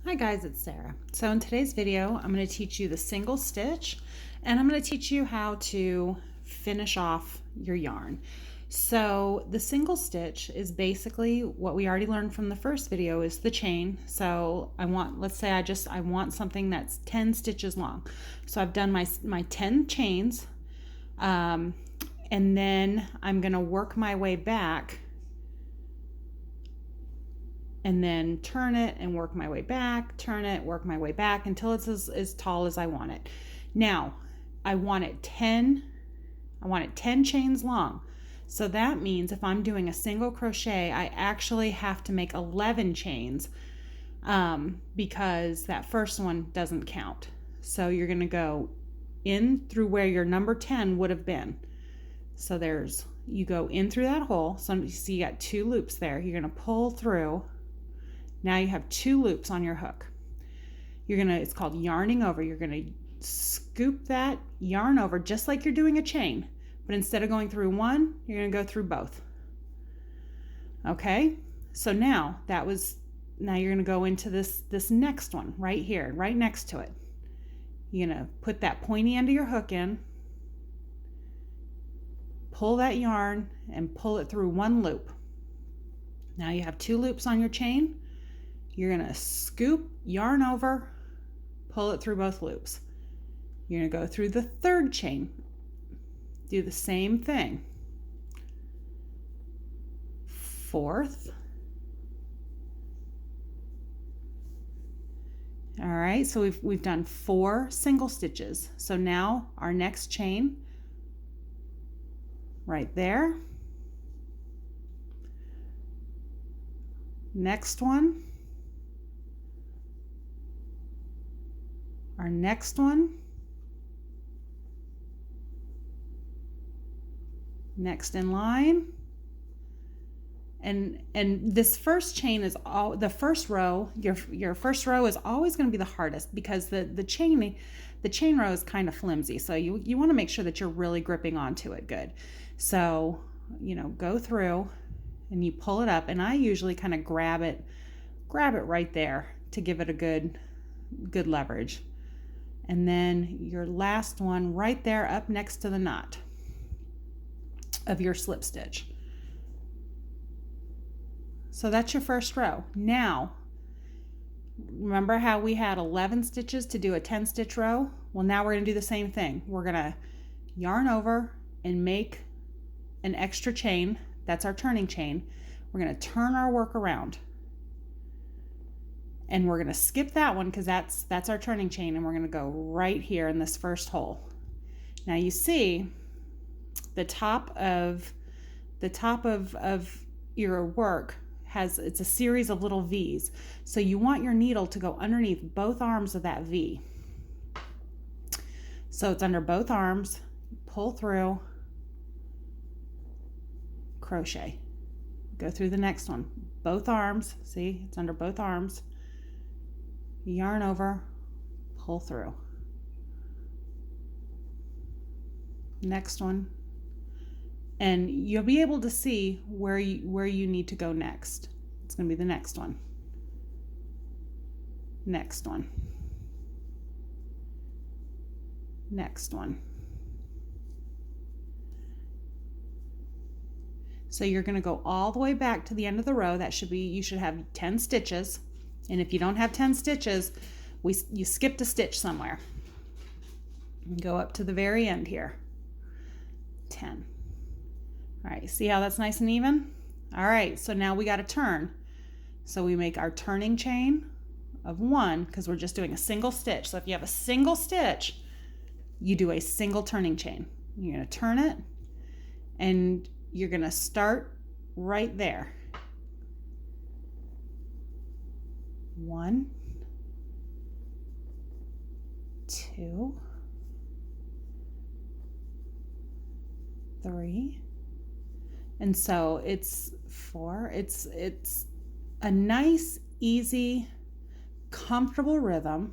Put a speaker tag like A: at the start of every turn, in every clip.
A: Hi guys, it's Sarah. So in today's video, I'm going to teach you the single stitch and I'm going to teach you how to finish off your yarn. So the single stitch is basically what we already learned from the first video is the chain. So let's say I want something that's 10 stitches long. So I've done my 10 chains and then I'm going to work my way back and then turn it and work my way back, turn it, work my way back until it's as tall as I want it. Now, I want it 10 chains long. So that means if I'm doing a single crochet, I actually have to make 11 chains because that first one doesn't count. So you're gonna go in through where your number 10 would have been. So you go in through that hole. So you see you got 2 loops there. You're gonna pull through. Now you have 2 loops on your hook. It's called yarning over. You're gonna scoop that yarn over just like you're doing a chain, but instead of going through one, you're gonna go through both. Okay, so now you're gonna go into this next one right here, right next to it. You're gonna put that pointy end of your hook in, pull that yarn and pull it through 1 loop. Now you have 2 loops on your chain. You're gonna scoop yarn over, pull it through both loops. You're gonna go through the 3rd chain, do the same thing. 4th. All right, so we've done 4 single stitches. So now our next chain, right there. Next one. Our next one, next in line, and this first chain is all the first row. Your first row is always going to be the hardest because the chain row is kind of flimsy. So you want to make sure that you're really gripping onto it good. So go through and you pull it up, and I usually kind of grab it right there to give it a good leverage. And then your last one right there up next to the knot of your slip stitch. So that's your first row. Now, remember how we had 11 stitches to do a 10 stitch row? Well, now we're going to do the same thing. We're going to yarn over and make an extra chain. That's our turning chain. We're going to turn our work around. And we're going to skip that one because that's our turning chain, and we're going to go right here in this first hole. Now you see the top of your work it's a series of little V's. So you want your needle to go underneath both arms of that V. So it's under both arms, pull through, crochet. Go through the next one. Both arms, see, it's under both arms. Yarn over, pull through. Next one. And you'll be able to see where you need to go next. It's going to be the next one. Next one. Next one. So you're going to go all the way back to the end of the row. You should have 10 stitches. And if you don't have 10 stitches, you skipped a stitch somewhere. Go up to the very end here. 10. All right, see how that's nice and even? All right, so now we got to turn. So we make our turning chain of 1 because we're just doing a single stitch. So if you have a single stitch, you do a single turning chain. You're going to turn it, and you're going to start right there. 1, 2, 3, and so it's 4. It's a nice, easy, comfortable rhythm.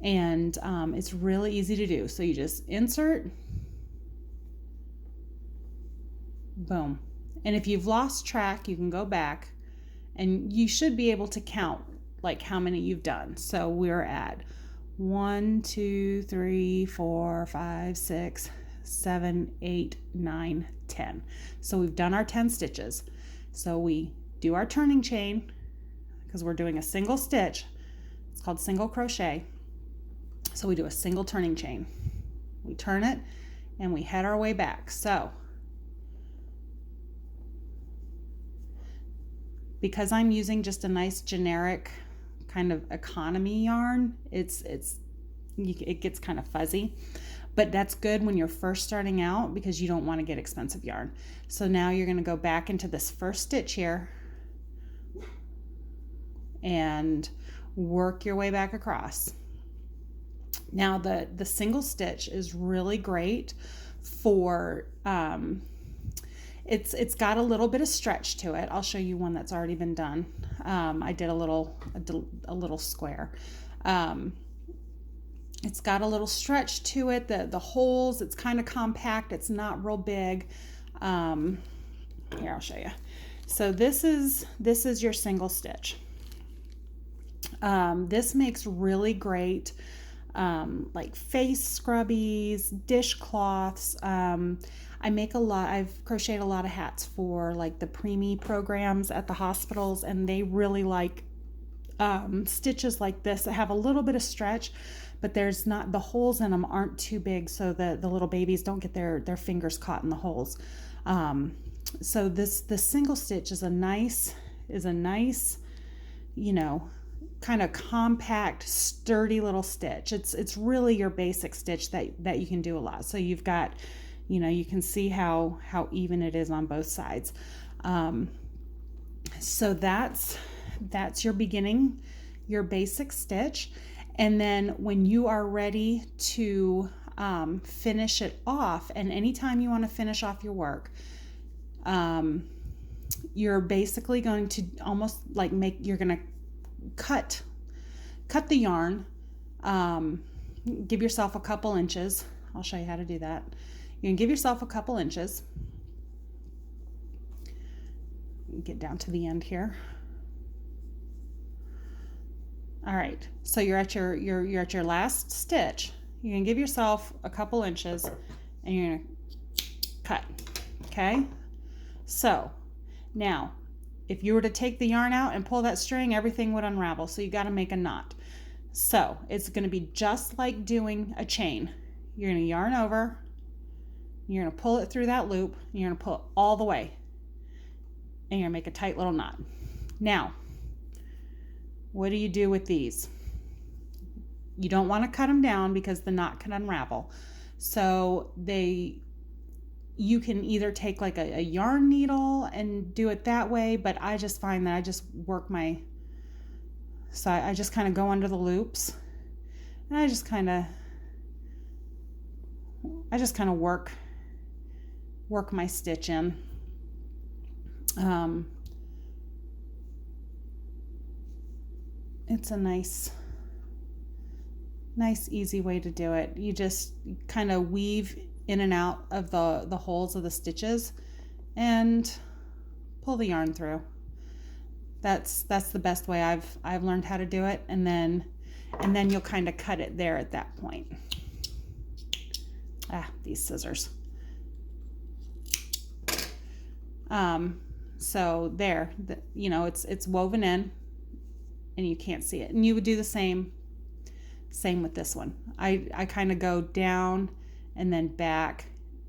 A: And it's really easy to do. So you just insert, boom, And if you've lost track, you can go back and you should be able to count like how many you've done. So we're at 1, 2, 3, 4, 5, 6, 7, 8, 9, 10. So we've done our 10 stitches. So we do our turning chain because we're doing a single stitch. It's called single crochet. So we do a single turning chain. We turn it and we head our way back. So because I'm using just a nice generic kind of economy yarn, it gets kind of fuzzy, but that's good when you're first starting out because you don't want to get expensive yarn. So now you're going to go back into this first stitch here and work your way back across. Now the single stitch is really great for it's got a little bit of stretch to it. I'll show you one that's already been done. I did a little square. It's got a little stretch to it. The holes, it's kind of compact. It's not real big. Here, I'll show you. So this is your single stitch. This makes really great like face scrubbies, dishcloths. I've crocheted a lot of hats for like the preemie programs at the hospitals, and they really like stitches like this that have a little bit of stretch, but there's not, the holes in them aren't too big so the little babies don't get their fingers caught in the holes. So the single stitch is a nice, you know, kind of compact, sturdy little stitch. It's really your basic stitch that you can do a lot. So you've got, you know, you can see how even it is on both sides. So that's your beginning, your basic stitch. And then when you are ready to finish it off, and anytime you want to finish off your work, you're basically going to almost like you're going to cut the yarn, give yourself a couple inches. I'll show you how to do that. You can give yourself a couple inches. Get down to the end here. All right, so you're at your last stitch. You can give yourself a couple inches and you're gonna cut, okay? So now, if you were to take the yarn out and pull that string, everything would unravel, so you gotta make a knot. So it's gonna be just like doing a chain. You're gonna yarn over, you're gonna pull it through that loop, and you're gonna pull it all the way, and you're gonna make a tight little knot. Now, what do you do with these? You don't want to cut them down because the knot can unravel. So you can either take like a yarn needle and do it that way, but I just find that I just work so I just kind of go under the loops and I just kind of work my stitch in. It's a nice easy way to do it. You just kind of weave in and out of the holes of the stitches and pull the yarn through. That's the best way I've learned how to do it, and then you'll kind of cut it there at that point. These scissors. So there, you know, it's woven in and you can't see it. And you would do the same with this one. I kind of go down and then back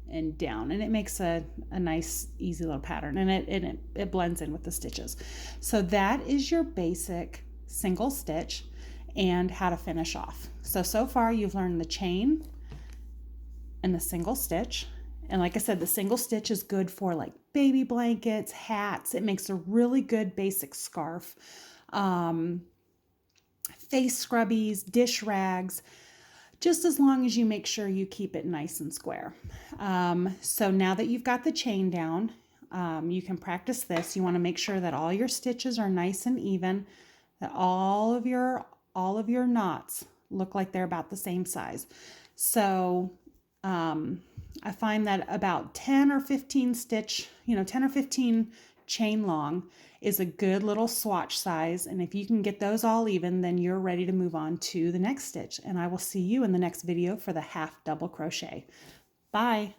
A: and down, and it makes a nice easy little pattern, and it blends in with the stitches. So that is your basic single stitch and how to finish off. So far you've learned the chain and the single stitch. And like I said, the single stitch is good for like baby blankets, hats. It makes a really good basic scarf, face scrubbies, dish rags, just as long as you make sure you keep it nice and square. So now that you've got the chain down, you can practice this. You want to make sure that all your stitches are nice and even, that all of your knots look like they're about the same size. So I find that about 10 or 15 stitch, 10 or 15 chain long is a good little swatch size. And if you can get those all even, then you're ready to move on to the next stitch. And I will see you in the next video for the half double crochet. Bye.